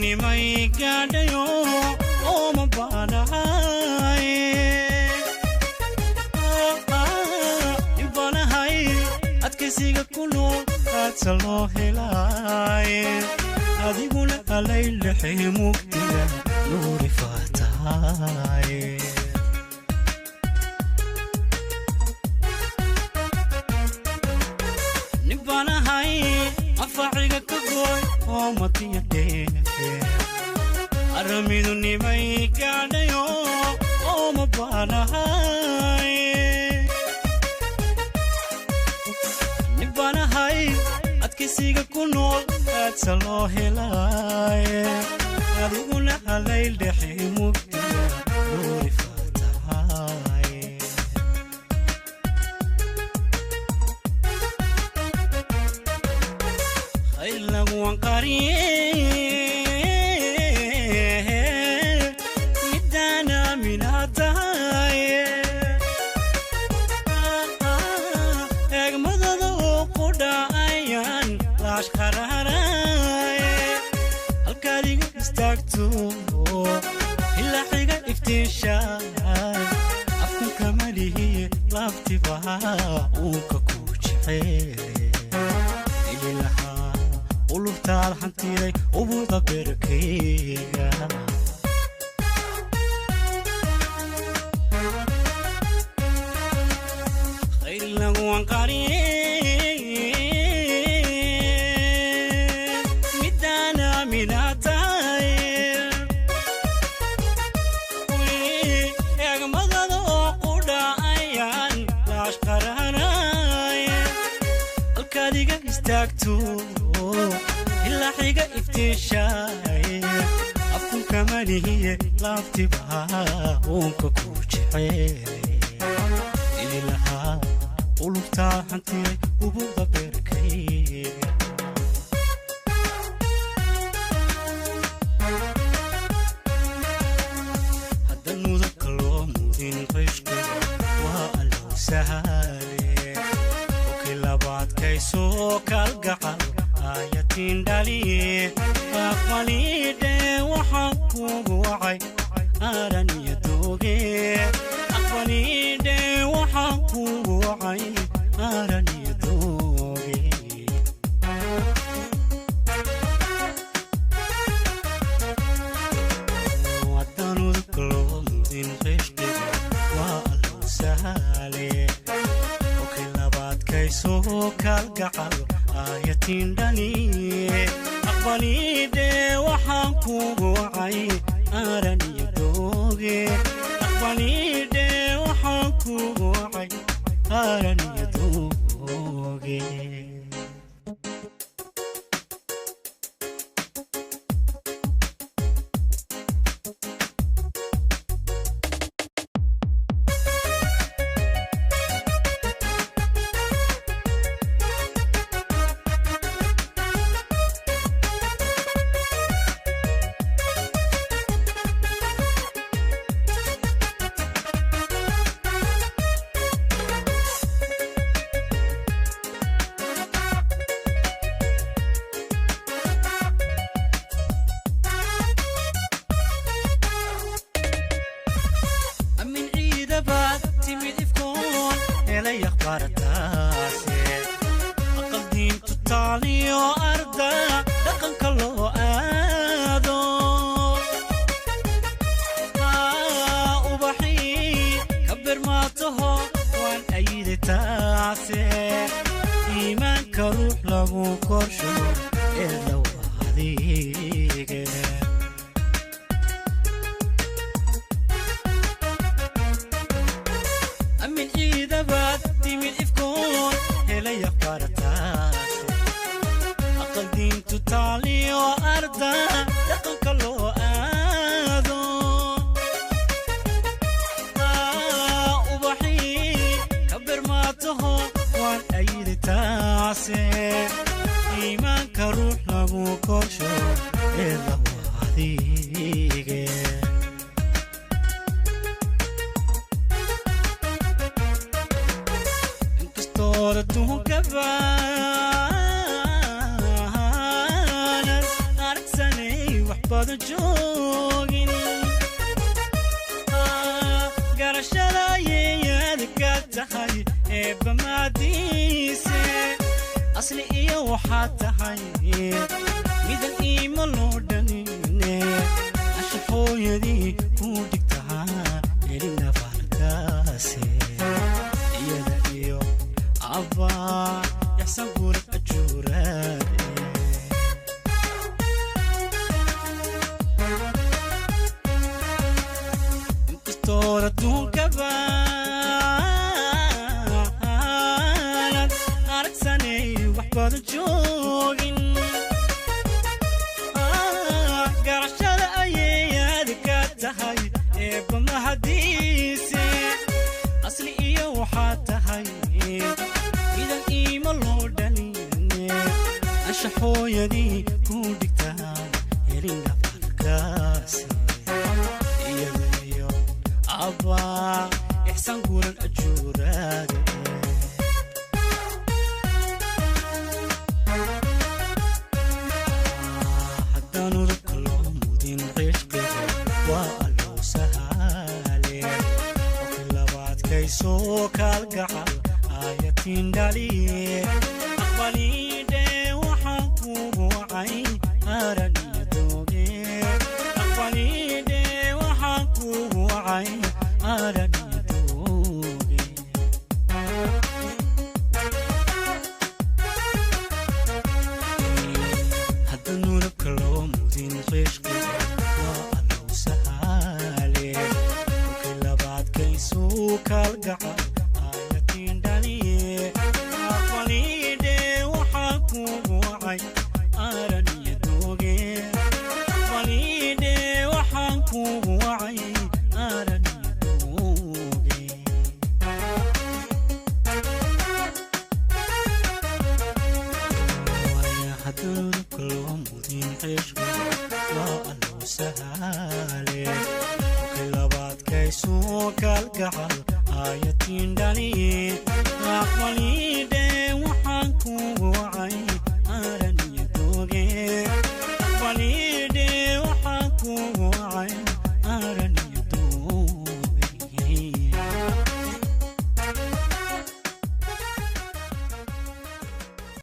nimay gaadhayo oo ma baanahay ibanahay adkaysiga ku nool aadsa loo helay adiguna alaylaxi mugdiga nuuri faatahay nibanahay afaciga ka gooy oo matiyadheefe aramidu nimay gaadhayo oo ma baanahay nibanahay adkaysiga ku nool aadsa loo helay adiguna alaylaxi mugdiga nuuri faatahay khaylagu wanqariye midana minatahay egmadada oo ku dhacayaan laash qararay halkaadiga istaagto ilaa xiga iftiishaay afkunka malihiye laaftibaha uunka ku jecel ilaha uluftaal hantiday ubuda berkeyga khaylagu wanqariye midana minatahay egmadada oo ku dhacayaan laash qararay halkaadiga istaagto ilaa xiga iftiishaay afkunka malihiye laaftibaha uunka ku jecel ilaha uluftaa hantiday ubuda berkeyga haddan mudabka loo mudin qishqiga waa allow sahale okay labaadkayso kalgacal ayatiin dhaliye aqbalidhe waxaan kugu wacay aaran iyo dooge aqbalidhe waxaan kugu wacay aaran iyo dooge waddanudka loo mudin qishqiga waa allow sahale okay labaadkayso kalgacal ayatiin dhaliye aqbalidhe waxaan kugu wacay aaran iyo dooge aqbalidhe waxaan kugu wacay aaran iyo dooge aqaldiintu taaliyo arda dhaqanka loo aado ubaxii ka birmaataho waan ayide taase iimaanka ruux lagu korsho ee low adiige amin ciidabaad timid ifkoon helaya qarataas aqaldiintu taaliyo arda badan joogin garashada ayaad ka tahay eebba maadiise asli iyo waxaad tahay midan iima loo dhanine asha hooyadii ku dhigtahaa elina farkaase iyada iyo abbaa yaxsan guurad ajuuraade inkastood adduunka baanad aragsanay wax badan joogin garashada ayaad ka tahay eebba mahadiise asli iyo waxaad tahay midan iima loo dhanine asha hooyadii ku dhigtaa elina farkaase iyada iyo abbaa ixsan guuran ajuuraade haddaan udubka loo mudin cishqiga waa alloo sahaale qofki labaadkaysoo kaalgacal aayatiin dhaliye aqbalidhe waxaan kugu wacay araniya dooge aqbalidhe waxaan kugu wacay araniya dooge hadda nurabka loo mudin cishqiga waa alloo sahaale qofki labaadkaysoo kaalgacal aayatiin dhaliye aqbalidhe waxaan kugu wacay araniya dooge aqbalidhe waxaan kugu wacay araniya dooge waaya hadda nurabka loo mudin cishqiga waa alloo sahaale qofki labaadkaysoo kaalgacal aayatiin dhaliye aqbalidhe waxaan kugu wacay